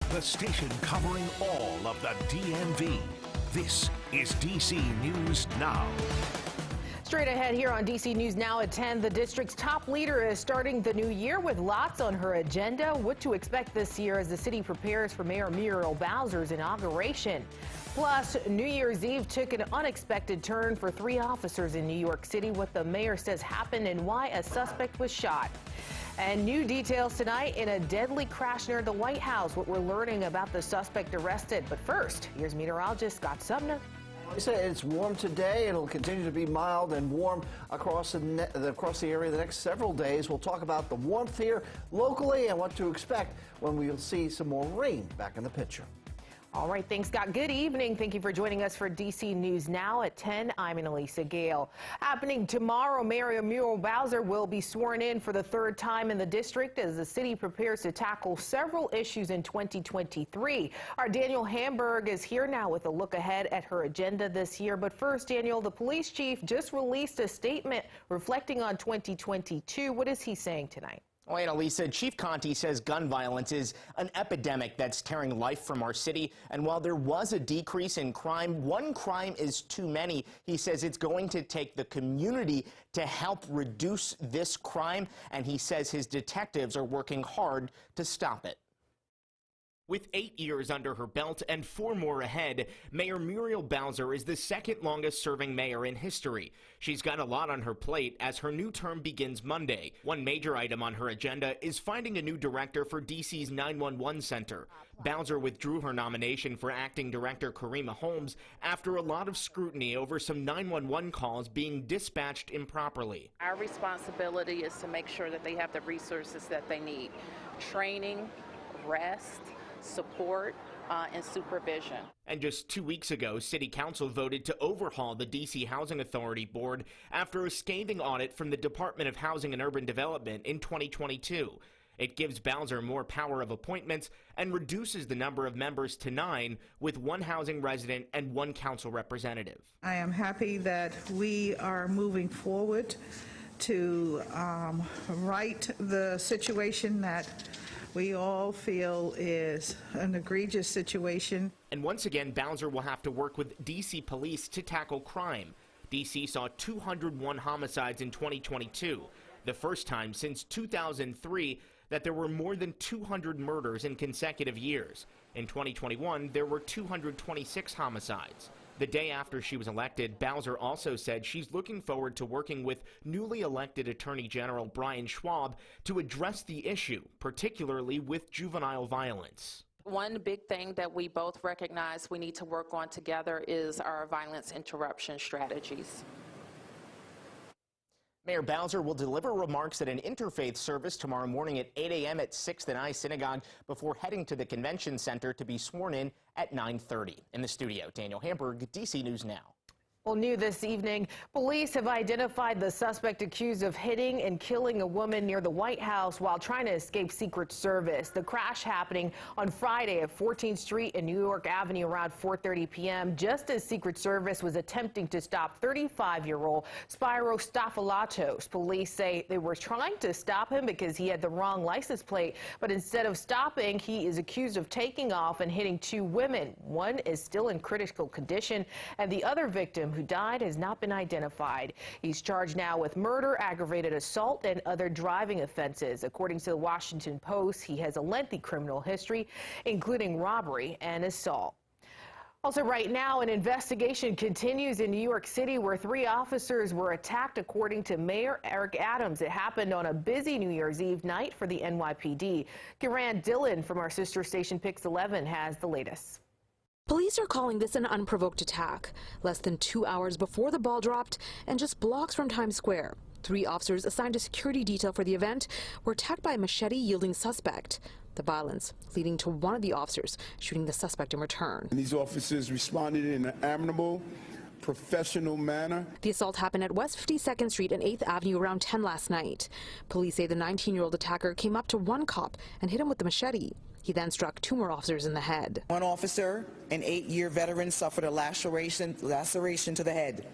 the station covering all of the DMV. This is DC News Now. Straight ahead here on DC News Now at 10, the district's top leader is starting the new year with lots on her agenda. What to expect this year as the city prepares for Mayor Muriel Bowser's inauguration. Plus, New Year's Eve took an unexpected turn for 3 officers in New York City. What the mayor says happened and why a suspect was shot. And new details tonight in a deadly crash near the White House. What we're learning about the suspect arrested. But first, here's meteorologist Scott Sumner. They say it's warm today. It'll continue to be mild and warm across the area the next several days. We'll talk about the warmth here locally and what to expect when we'll see some more rain back in the picture. All right, thanks, Scott. Good evening. Thank you for joining us for DC News Now at 10. I'm Annalisa Gale. Happening tomorrow, Mayor Muriel Bowser will be sworn in for the 3rd time in the district as the city prepares to tackle several issues in 2023. Our Daniel Hamburg is here now with a look ahead at her agenda this year. But first, Daniel, the police chief just released a statement reflecting on 2022. What is he saying tonight? Well, Annalisa, Chief Conte says gun violence is an epidemic that's tearing life from our city. And while there was a decrease in crime, one crime is too many. He says it's going to take the community to help reduce this crime. And he says his detectives are working hard to stop it. With 8 years under her belt and 4 more ahead, Mayor Muriel Bowser is the 2nd longest serving mayor in history. She's got a lot on her plate as her new term begins Monday. One major item on her agenda is finding a new director for DC's 911 center. Bowser withdrew her nomination for acting director Karima Holmes after a lot of scrutiny over some 911 calls being dispatched improperly. Our responsibility is to make sure that they have the resources that they need. Training, rest, support, and supervision. And just 2 weeks ago, City Council voted to overhaul the D.C. Housing Authority Board after a scathing audit from the Department of Housing and Urban Development in 2022. It gives Bowser more power of appointments and reduces the number of members to 9, with 1 housing resident and 1 council representative. I am happy that we are moving forward to right the situation that we all feel is an egregious situation. And once again, Bowser will have to work with D.C. police to tackle crime. D.C. saw 201 homicides in 2022, the first time since 2003 that there were more than 200 murders in consecutive years. In 2021, there were 226 homicides. The day after she was elected, Bowser also said she's looking forward to working with newly elected Attorney General Brian Schwab to address the issue, particularly with juvenile violence. One big thing that we both recognize we need to work on together is our violence interruption strategies. Mayor Bowser will deliver remarks at an interfaith service tomorrow morning at 8 a.m. at 6th and I Synagogue before heading to the convention center to be sworn in at 9:30. In the studio, Daniel Hamburg, DC News Now. Well, new this evening, police have identified the suspect accused of hitting and killing a woman near the White House while trying to escape Secret Service. The crash happening on Friday at 14th Street and New York Avenue around 4:30 p.m. just as Secret Service was attempting to stop 35-year-old Spyro Staffilatos. Police say they were trying to stop him because he had the wrong license plate, but instead of stopping, he is accused of taking off and hitting 2 women. One is still in critical condition, and the other victim who died has not been identified. He's charged now with murder, aggravated assault, and other driving offenses. According to the Washington Post, he has a lengthy criminal history, including robbery and assault. Also right now, an investigation continues in New York City where 3 officers were attacked, according to Mayor Eric Adams. It happened on a busy New Year's Eve night for the NYPD. Garand Dillon from our sister station Pix 11 has the latest. Police are calling this an unprovoked attack. Less than 2 hours before the ball dropped and just blocks from Times Square, 3 officers assigned to security detail for the event were attacked by a machete-wielding suspect. The violence leading to one of the officers shooting the suspect in return. And these officers responded in an admirable, professional manner. The assault happened at West 52nd Street and 8th Avenue around 10 last night. Police say the 19-year-old attacker came up to one cop and hit him with the machete. He then struck 2 more officers in the head. One officer, an 8-year veteran, suffered a laceration to the head.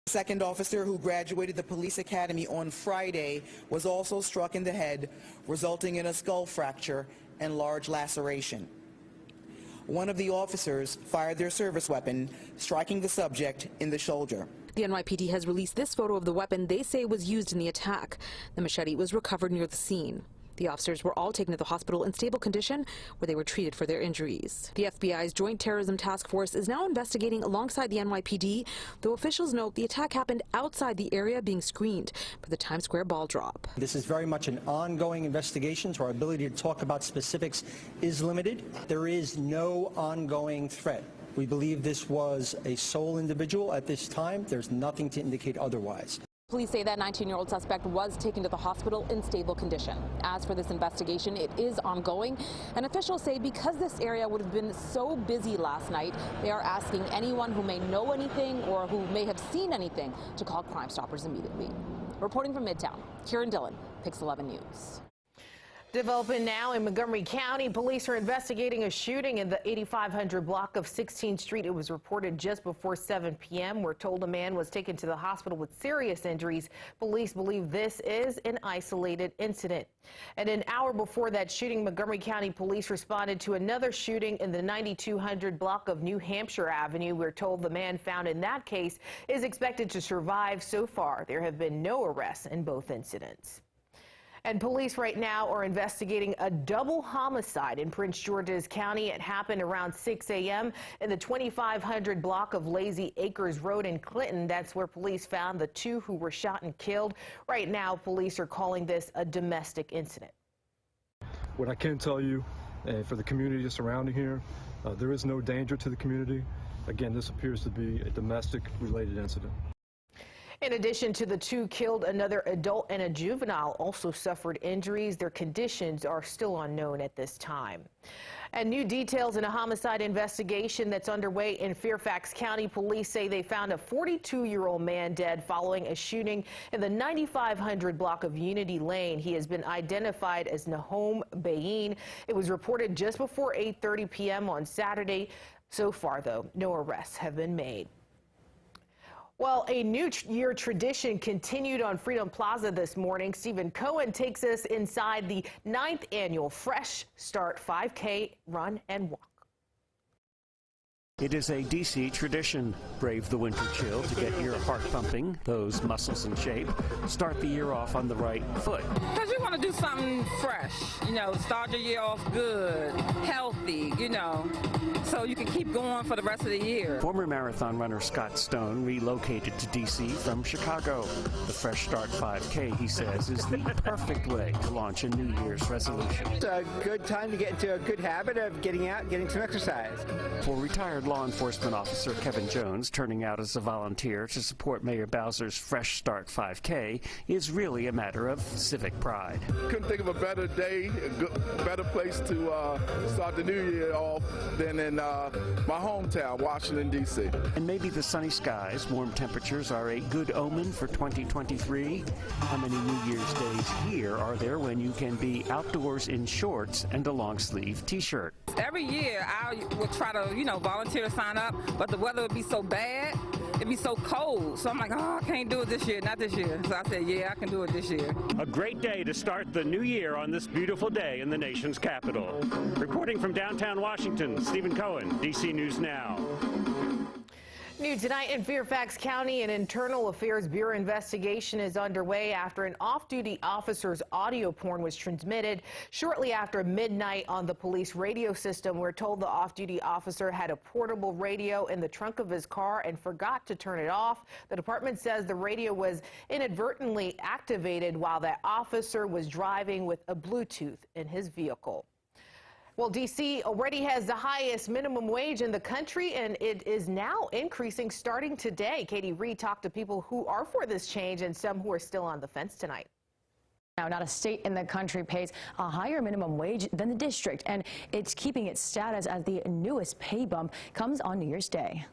The second officer, who graduated the police academy on Friday, was also struck in the head, resulting in a skull fracture and large laceration. one of the officers fired their service weapon, striking the subject in the shoulder. The NYPD has released this photo of the weapon they say was used in the attack. The machete was recovered near the scene. The officers were all taken to the hospital in stable condition, where they were treated for their injuries. The FBI's Joint Terrorism Task Force is now investigating alongside the NYPD, though officials note the attack happened outside the area being screened for the Times Square ball drop. This is very much an ongoing investigation, so our ability to talk about specifics is limited. There is no ongoing threat. We believe this was a sole individual at this time. There's nothing to indicate otherwise. Police say that 19-year-old suspect was taken to the hospital in stable condition. As for this investigation, it is ongoing, and officials say because this area would have been so busy last night, they are asking anyone who may know anything or who may have seen anything to call Crime Stoppers immediately. Reporting from Midtown, Kieran Dillon, Pix 11 News. Developing now in Montgomery County, police are investigating a shooting in the 8500 block of 16th Street. It was reported just before 7 p.m. We're told a man was taken to the hospital with serious injuries. Police believe this is an isolated incident. And an hour before that shooting, Montgomery County police responded to another shooting in the 9200 block of New Hampshire Avenue. We're told the man found in that case is expected to survive. So far, there have been no arrests in both incidents. And police right now are investigating a double homicide in Prince George's County. It happened around 6 a.m. in the 2500 block of Lazy Acres Road in Clinton. That's where police found the two who were shot and killed. Right now, police are calling this a domestic incident. What I can tell you, and for the community surrounding here, there is no danger to the community. Again, this appears to be a domestic-related incident. In addition to the two killed, another adult and a juvenile also suffered injuries. Their conditions are still unknown at this time. And new details in a homicide investigation that's underway in Fairfax County. Police say they found a 42-year-old man dead following a shooting in the 9500 block of Unity Lane. He has been identified as Nahom Bayin. It was reported just before 8:30 p.m. on Saturday. So far, though, no arrests have been made. Well, a New Year tradition continued on Freedom Plaza this morning. Stephen Cohen takes us inside the 9th annual Fresh Start 5K run and walk. It is a D.C. tradition. Brave the winter chill to get your heart pumping, those muscles in shape. Start the year off on the right foot. Because you want to do something fresh, start your year off good, healthy, so you can keep going for the rest of the year. Former marathon runner Scott Stone relocated to D.C. from Chicago. The Fresh Start 5K, he says, is the perfect way to launch a New Year's resolution. It's a good time to get into a good habit of getting out, getting some exercise. For retired law enforcement officer Kevin Jones, turning out as a volunteer to support Mayor Bowser's Fresh Start 5K is really a matter of civic pride. Couldn't think of a better day, a better place to start the new year off than in my hometown, Washington, D.C. And maybe the sunny skies, warm temperatures are a good omen for 2023. How many New Year's days here are there when you can be outdoors in shorts and a long-sleeve T-shirt? Every year I would try to, volunteer to sign up, but the weather would be so bad, it'd be so cold. So I'm like, I can't do it this year, not this year. So I said, yeah, I can do it this year. A great day to start the new year on this beautiful day in the nation's capital. Reporting from downtown Washington, Stephen Cohen, DC News Now. New tonight in Fairfax County, an Internal Affairs Bureau investigation is underway after an off-duty officer's audio porn was transmitted shortly after midnight on the police radio system. We're told the off-duty officer had a portable radio in the trunk of his car and forgot to turn it off. The department says the radio was inadvertently activated while that officer was driving with a Bluetooth in his vehicle. Well, D.C. already has the highest minimum wage in the country, and it is now increasing starting today. Katie Reed talked to people who are for this change and some who are still on the fence tonight. Now, not a state in the country pays a higher minimum wage than the district, and it's keeping its status as the newest pay bump comes on New Year's Day.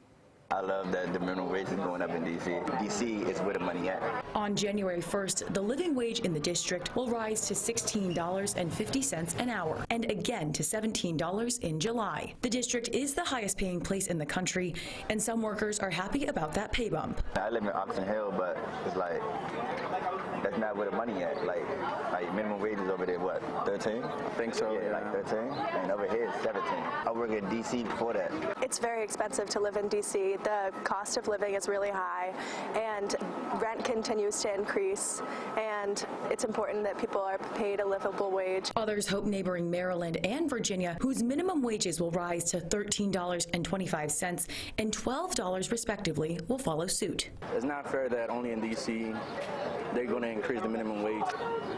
I love that the minimum wage is going up in D.C. D.C. is where the money at. On January 1st, the living wage in the district will rise to $16.50 an hour, and again to $17 in July. The district is the highest paying place in the country, and some workers are happy about that pay bump. I live in Oxon Hill, but it's like that's not where the money at. Like minimum wage is over there, what, 13? I think so. Yeah, like 13. And over here it's 17. I work in D.C. before that. It's very expensive to live in D.C. The cost of living is really high, and rent continues to increase, and it's important that people are paid a livable wage. Others hope neighboring Maryland and Virginia, whose minimum wages will rise to $13.25 and $12 respectively, will follow suit. It's not fair that only in D.C. they're going to increase the minimum wage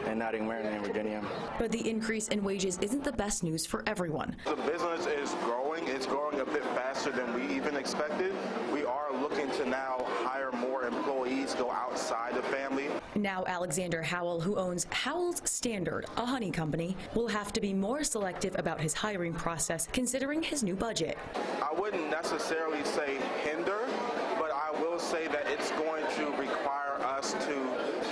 and not in Maryland and Virginia. But the increase in wages isn't the best news for everyone. The business is growing. It's growing a bit faster than we even expected. We are looking to now hire more employees, go outside the family. Now Alexander Howell, who owns Howell's Standard, a honey company, will have to be more selective about his hiring process considering his new budget. I wouldn't necessarily say hinder, but I will say that it's going to require us to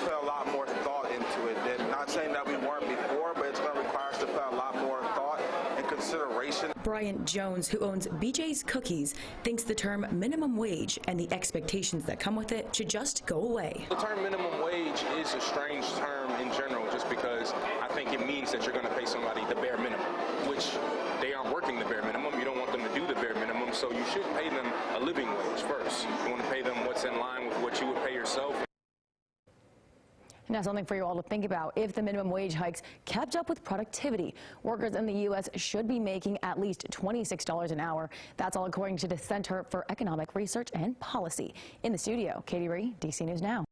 put a lot more thought into it. And not saying that we weren't before, but it's going to require us to put a lot more thought and consideration. Bryant Jones, who owns BJ's Cookies, thinks the term minimum wage and the expectations that come with it should just go away. The term minimum wage is a strange term in general, just because I think it means that you're going to pay somebody the bare minimum, which they aren't working the bare minimum. You don't want them to do the bare minimum, so you should pay them a living wage first. You want to pay them what's in line with what you would pay yourself. Now, something for you all to think about. If the minimum wage hikes kept up with productivity, workers in the U.S. should be making at least $26 an hour. That's all according to the Center for Economic Research and Policy. In the studio, Katie Ree, DC News Now.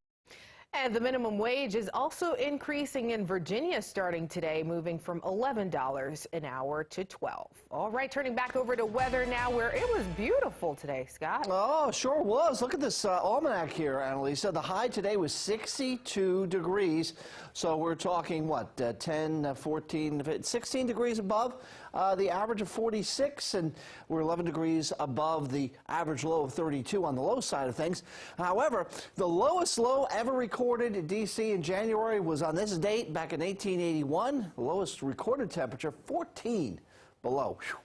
And the minimum wage is also increasing in Virginia starting today, moving from $11 an hour to $12. All right, turning back over to weather now, where it was beautiful today, Scott. Oh, sure was. Look at this almanac here, Annalisa. The high today was 62 degrees. So we're talking, what, 10, 14, 16 degrees above the average of 46, and we're 11 degrees above the average low of 32 on the low side of things. However, the lowest low ever recorded in D.C. in January was on this date back in 1881. The lowest recorded temperature, 14 below. Whew.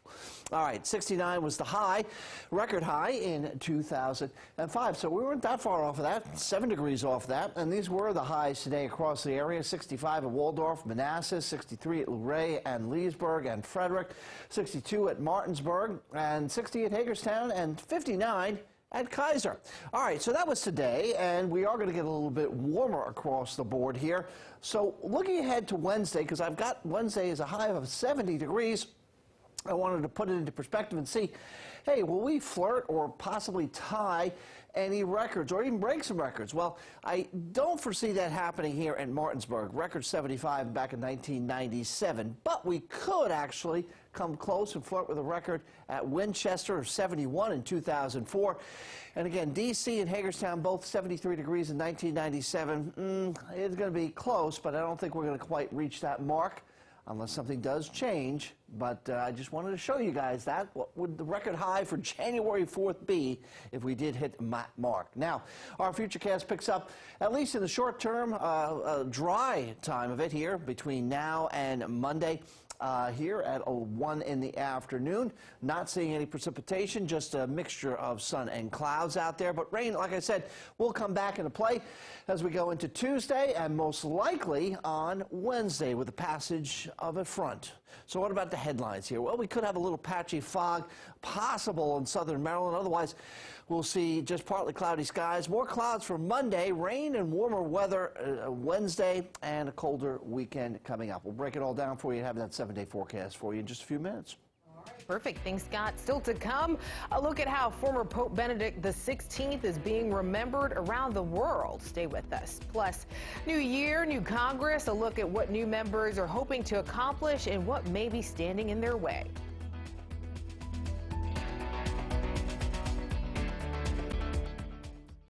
All right, 69 was the high, record high in 2005. So we weren't that far off of that, 7 degrees off that. And these were the highs today across the area. 65 at Waldorf, Manassas, 63 at Luray and Leesburg and Frederick, 62 at Martinsburg, and 60 at Hagerstown, and 59 at Kaiser. All right, so that was today, and we are going to get a little bit warmer across the board here. So looking ahead to Wednesday, because I've got Wednesday as a high of 70 degrees, I wanted to put it into perspective and see, hey, will we flirt or possibly tie any records or even break some records? Well, I don't foresee that happening here in Martinsburg. Record 75 back in 1997. But we could actually come close and flirt with a record at Winchester of 71 in 2004. And again, D.C. and Hagerstown, both 73 degrees in 1997. It's going to be close, but I don't think we're going to quite reach that mark, unless something does change. But I just wanted to show you guys that. What would the record high for January 4th be if we did hit that mark? Now, our Futurecast picks up, at least in the short term, a dry time of it here between now and Monday. Here at 1 in the afternoon. Not seeing any precipitation, just a mixture of sun and clouds out there. But rain, like I said, will come back into play as we go into Tuesday and most likely on Wednesday with the passage of a front. So what about the headlines here? Well, we could have a little patchy fog possible in southern Maryland. Otherwise, we'll see just partly cloudy skies. More clouds for Monday, rain and warmer weather Wednesday, and a colder weekend coming up. We'll break it all down for you and have that 7-day forecast for you in just a few minutes. Perfect. Thanks, Scott. Still to come, a look at how former Pope Benedict XVI is being remembered around the world. Stay with us. Plus, new year, new Congress, a look at what new members are hoping to accomplish and what may be standing in their way.